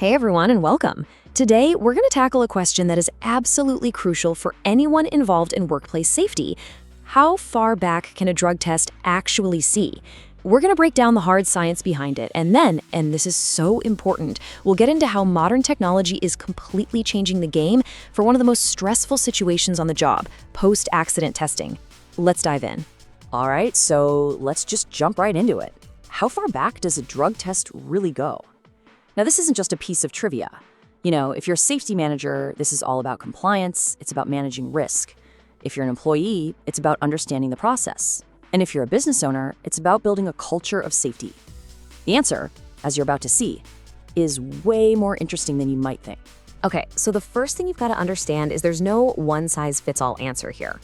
Hey everyone, and welcome. Today, we're going to tackle a question that is absolutely crucial for anyone involved in workplace safety. How far back can a drug test actually see? We're going to break down the hard science behind it, and then, and this is so important, we'll get into how modern technology is completely changing the game for one of the most stressful situations on the job, post-accident testing. Let's dive in. All right, so let's just jump right into it. How far back does a drug test really go? Now, this isn't just a piece of trivia. If you're a safety manager, this is all about compliance, it's about managing risk. If you're an employee, it's about understanding the process. And if you're a business owner, it's about building a culture of safety. The answer, as you're about to see, is way more interesting than you might think. Okay, so the first thing you've got to understand is there's no one-size-fits-all answer here.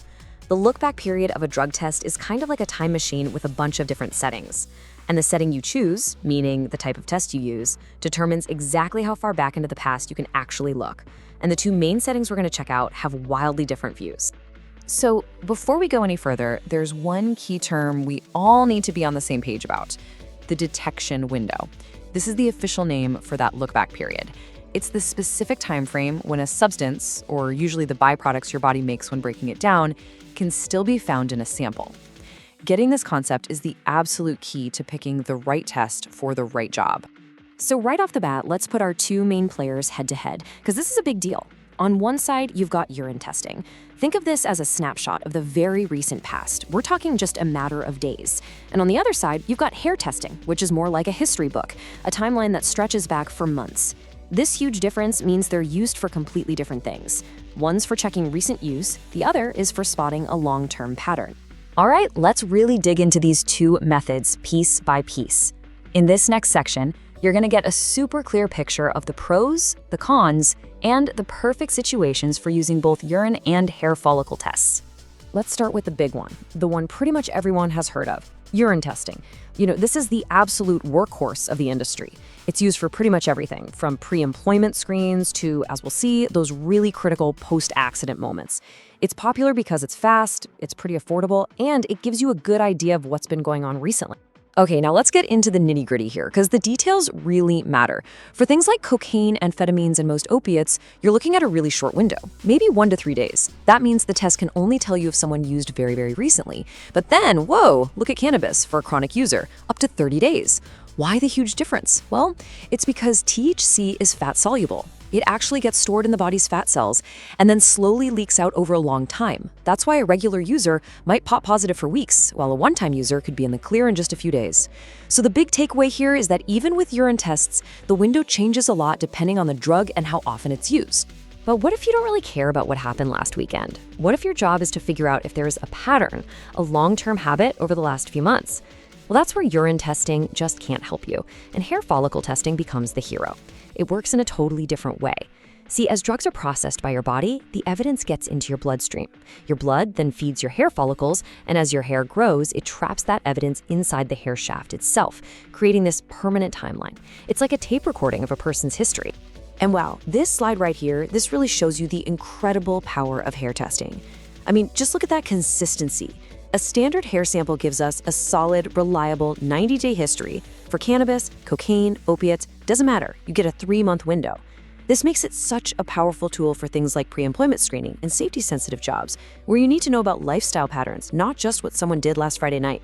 The look-back period of a drug test is kind of like a time machine with a bunch of different settings. And the setting you choose, meaning the type of test you use, determines exactly how far back into the past you can actually look. And the two main settings we're going to check out have wildly different views. So before we go any further, there's one key term we all need to be on the same page about: the detection window. This is the official name for that look-back period. It's the specific time frame when a substance, or usually the byproducts your body makes when breaking it down, can still be found in a sample. Getting this concept is the absolute key to picking the right test for the right job. So right off the bat, let's put our two main players head to head, because this is a big deal. On one side, you've got urine testing. Think of this as a snapshot of the very recent past. We're talking just a matter of days. And on the other side, you've got hair testing, which is more like a history book, a timeline that stretches back for months. This huge difference means they're used for completely different things. One's for checking recent use, the other is for spotting a long-term pattern. All right, let's really dig into these two methods piece by piece. In this next section, you're going to get a super clear picture of the pros, the cons, and the perfect situations for using both urine and hair follicle tests. Let's start with the big one, the one pretty much everyone has heard of: urine testing. This is the absolute workhorse of the industry. It's used for pretty much everything, from pre-employment screens to, as we'll see, those really critical post-accident moments. It's popular because it's fast, it's pretty affordable, and it gives you a good idea of what's been going on recently. Okay, now let's get into the nitty-gritty here, because the details really matter. For things like cocaine, amphetamines, and most opiates, you're looking at a really short window, maybe 1 to 3 days. That means the test can only tell you if someone used very, very recently. But then, whoa, look at cannabis for a chronic user, up to 30 days. Why the huge difference? Well, it's because THC is fat-soluble. It actually gets stored in the body's fat cells and then slowly leaks out over a long time. That's why a regular user might pop positive for weeks, while a one-time user could be in the clear in just a few days. So the big takeaway here is that even with urine tests, the window changes a lot depending on the drug and how often it's used. But what if you don't really care about what happened last weekend? What if your job is to figure out if there is a pattern, a long-term habit over the last few months? Well, that's where urine testing just can't help you, and hair follicle testing becomes the hero. It works in a totally different way. See, as drugs are processed by your body, the evidence gets into your bloodstream. Your blood then feeds your hair follicles, and as your hair grows, it traps that evidence inside the hair shaft itself, creating this permanent timeline. It's like a tape recording of a person's history. And wow, this slide right here, this really shows you the incredible power of hair testing. I mean, just look at that consistency. A standard hair sample gives us a solid, reliable 90-day history. For cannabis, cocaine, opiates, doesn't matter, you get a 3-month window. This makes it such a powerful tool for things like pre-employment screening and safety-sensitive jobs, where you need to know about lifestyle patterns, not just what someone did last Friday night.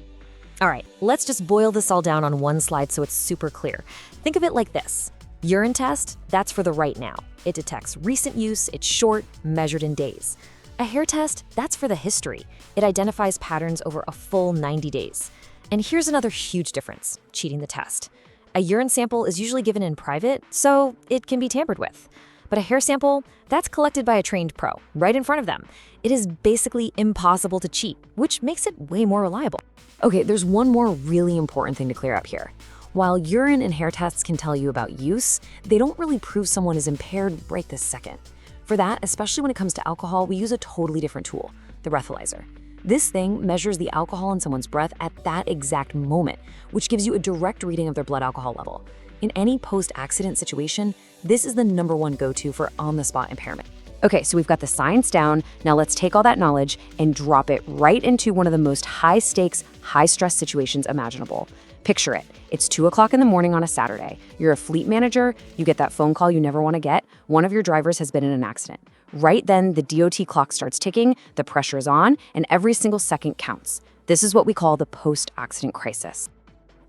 All right, let's just boil this all down on one slide so it's super clear. Think of it like this. Urine test, that's for the right now. It detects recent use, it's short, measured in days. A hair test, that's for the history. It identifies patterns over a full 90 days. And here's another huge difference: cheating the test. A urine sample is usually given in private, so it can be tampered with. But a hair sample, that's collected by a trained pro, right in front of them. It is basically impossible to cheat, which makes it way more reliable. Okay, there's one more really important thing to clear up here. While urine and hair tests can tell you about use, they don't really prove someone is impaired right this second. For that, especially when it comes to alcohol, we use a totally different tool, the breathalyzer. This thing measures the alcohol in someone's breath at that exact moment, which gives you a direct reading of their blood alcohol level. In any post-accident situation, this is the #1 go-to for on-the-spot impairment. Okay, so we've got the science down. Now let's take all that knowledge and drop it right into one of the most high-stakes, high-stress situations imaginable: Picture it. It's 2 o'clock in the morning on a Saturday. You're a fleet manager. You get that phone call you never want to get. One of your drivers has been in an accident. Right then, the DOT clock starts ticking, the pressure is on, and every single second counts. This is what we call the post-accident crisis.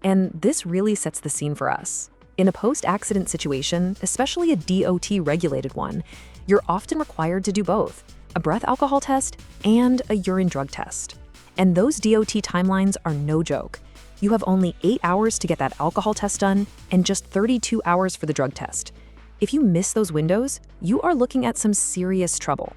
And this really sets the scene for us. In a post-accident situation, especially a DOT-regulated one, you're often required to do both, a breath alcohol test and a urine drug test. And those DOT timelines are no joke. You have only 8 hours to get that alcohol test done and just 32 hours for the drug test. If you miss those windows, you are looking at some serious trouble.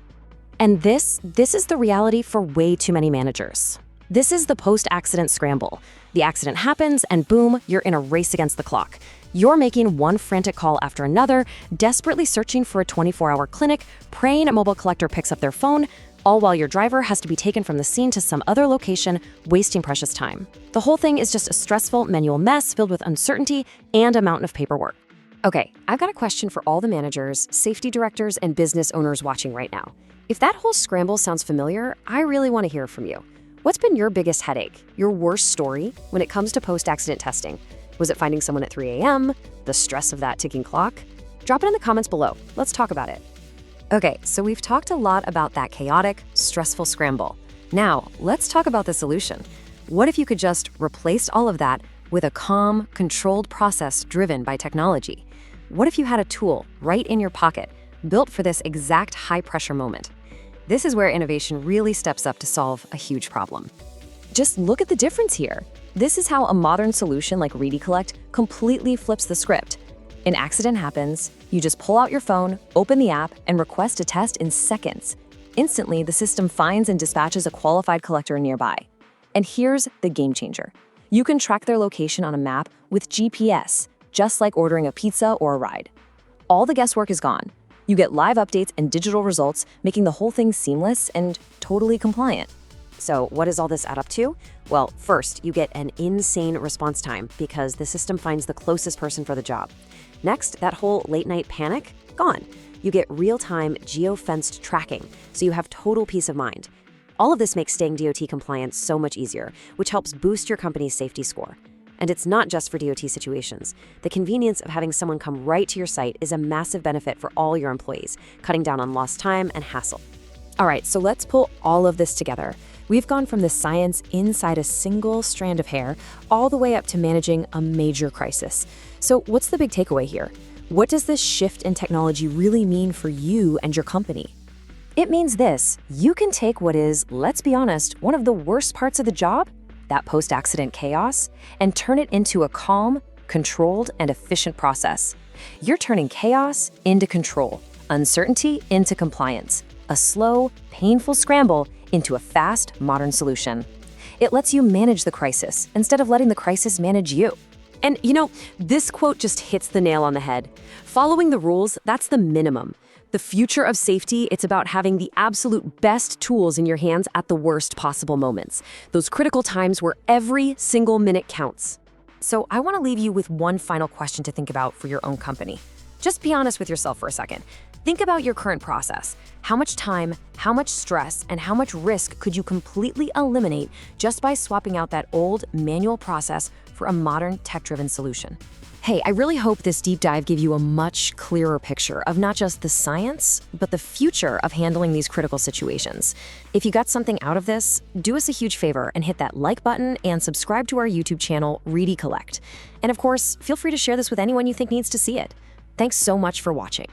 And this is the reality for way too many managers. This is the post-accident scramble. The accident happens and boom, you're in a race against the clock. You're making one frantic call after another, desperately searching for a 24-hour clinic, praying a mobile collector picks up their phone, all while your driver has to be taken from the scene to some other location, wasting precious time. The whole thing is just a stressful manual mess filled with uncertainty and a mountain of paperwork. Okay, I've got a question for all the managers, safety directors, and business owners watching right now. If that whole scramble sounds familiar, I really want to hear from you. What's been your biggest headache, your worst story when it comes to post-accident testing? Was it finding someone at 3 a.m., the stress of that ticking clock? Drop it in the comments below. Let's talk about it. Okay, so we've talked a lot about that chaotic, stressful scramble. Now, let's talk about the solution. What if you could just replace all of that with a calm, controlled process driven by technology? What if you had a tool right in your pocket, built for this exact high-pressure moment? This is where innovation really steps up to solve a huge problem. Just look at the difference here. This is how a modern solution like ReadyCollect completely flips the script. An accident happens, you just pull out your phone, open the app, and request a test in seconds. Instantly, the system finds and dispatches a qualified collector nearby. And here's the game changer. You can track their location on a map with GPS, just like ordering a pizza or a ride. All the guesswork is gone. You get live updates and digital results, making the whole thing seamless and totally compliant. So what does all this add up to? Well, first, you get an insane response time because the system finds the closest person for the job. Next, that whole late-night panic, gone. You get real-time geo-fenced tracking, so you have total peace of mind. All of this makes staying DOT compliant so much easier, which helps boost your company's safety score. And it's not just for DOT situations. The convenience of having someone come right to your site is a massive benefit for all your employees, cutting down on lost time and hassle. All right, so let's pull all of this together. We've gone from the science inside a single strand of hair all the way up to managing a major crisis. So what's the big takeaway here? What does this shift in technology really mean for you and your company? It means this: you can take what is, let's be honest, one of the worst parts of the job, that post-accident chaos, and turn it into a calm, controlled, and efficient process. You're turning chaos into control, uncertainty into compliance, a slow, painful scramble into a fast, modern solution. It lets you manage the crisis instead of letting the crisis manage you. And this quote just hits the nail on the head. Following the rules, that's the minimum. The future of safety, it's about having the absolute best tools in your hands at the worst possible moments. Those critical times where every single minute counts. So I want to leave you with one final question to think about for your own company. Just be honest with yourself for a second. Think about your current process. How much time, how much stress, and how much risk could you completely eliminate just by swapping out that old manual process for a modern tech-driven solution? Hey, I really hope this deep dive gave you a much clearer picture of not just the science, but the future of handling these critical situations. If you got something out of this, do us a huge favor and hit that like button and subscribe to our YouTube channel, ReadyCollect. And of course, feel free to share this with anyone you think needs to see it. Thanks so much for watching.